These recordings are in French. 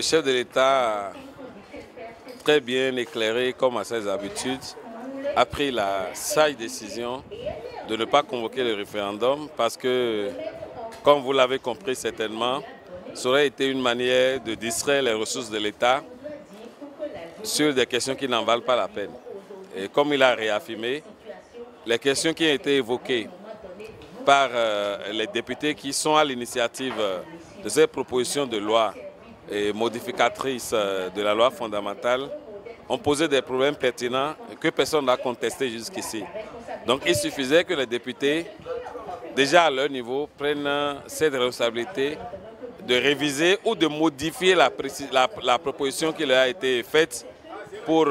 Le chef de l'État, très bien éclairé comme à ses habitudes, a pris la sage décision de ne pas convoquer le référendum parce que, comme vous l'avez compris certainement, ça aurait été une manière de distraire les ressources de l'État sur des questions qui n'en valent pas la peine. Et comme il a réaffirmé, les questions qui ont été évoquées par les députés qui sont à l'initiative de cette proposition de loi et modificatrice de la loi fondamentale ont posé des problèmes pertinents que personne n'a contesté jusqu'ici. Donc il suffisait que les députés, déjà à leur niveau, prennent cette responsabilité de réviser ou de modifier la proposition qui leur a été faite pour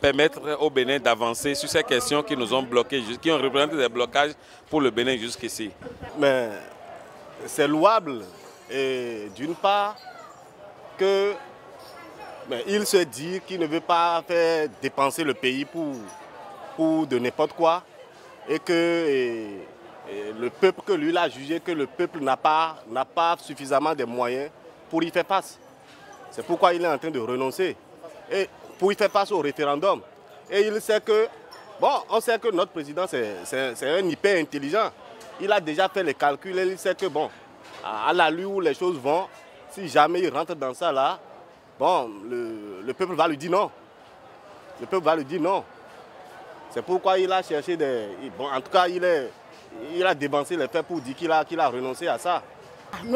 permettre au Bénin d'avancer sur ces questions qui nous ont bloqués, qui ont représenté des blocages pour le Bénin jusqu'ici. Mais c'est louable, et d'une part que il se dit qu'il ne veut pas faire dépenser le pays pour de n'importe quoi, et que le peuple, que lui, il a jugé que le peuple n'a pas suffisamment de moyens pour y faire face. C'est pourquoi il est en train de renoncer. Et pour y faire face au référendum. Et il sait que, on sait que notre président, c'est un hyper intelligent. Il a déjà fait les calculs et il sait que, à l'allure où les choses vont, si jamais il rentre dans ça là, le peuple va lui dire non. Le peuple va lui dire non. C'est pourquoi il a cherché des... en tout cas, il a débalancé les faits pour dire qu'il a renoncé à ça. En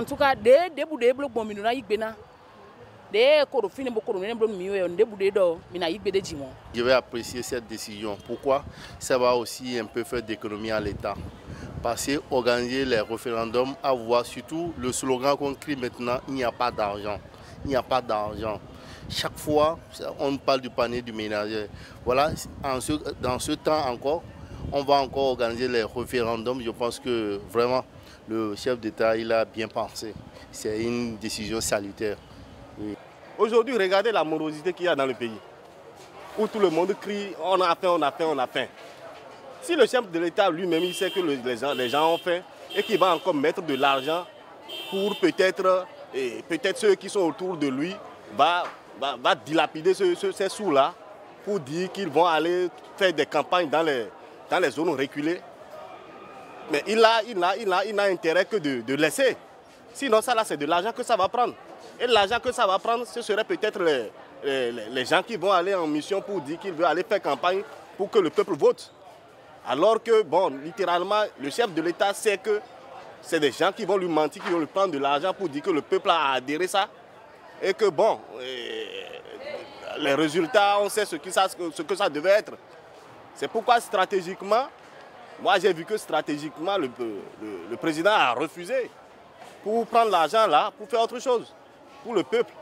tout cas, je vais apprécier cette décision. Pourquoi? Ça va aussi un peu faire d'économie à l'État. Parce que organiser les référendums, avoir surtout le slogan qu'on crie maintenant, il n'y a pas d'argent. Il n'y a pas d'argent. Chaque fois, on parle du panier du ménager. Voilà, dans ce temps encore, on va encore organiser les référendums. Je pense que vraiment, le chef d'État, il a bien pensé. C'est une décision salutaire. Oui. Aujourd'hui, regardez la morosité qu'il y a dans le pays. Où tout le monde crie, on a faim, on a faim, on a faim. Si le chef de l'État lui-même, il sait que les gens ont faim et qu'il va encore mettre de l'argent pour peut-être ceux qui sont autour de lui, va dilapider ces sous-là pour dire qu'ils vont aller faire des campagnes dans les zones reculées. Mais il n'a intérêt que de laisser. Sinon, ça là, c'est de l'argent que ça va prendre. Et l'argent que ça va prendre, ce serait peut-être les gens qui vont aller en mission pour dire qu'ils veulent aller faire campagne pour que le peuple vote. Alors que, littéralement, le chef de l'État sait que c'est des gens qui vont lui mentir, qui vont lui prendre de l'argent pour dire que le peuple a adhéré ça. Et que, les résultats, on sait ce que ça devait être. C'est pourquoi, stratégiquement, moi j'ai vu que stratégiquement, le président a refusé pour prendre l'argent là, pour faire autre chose, pour le peuple.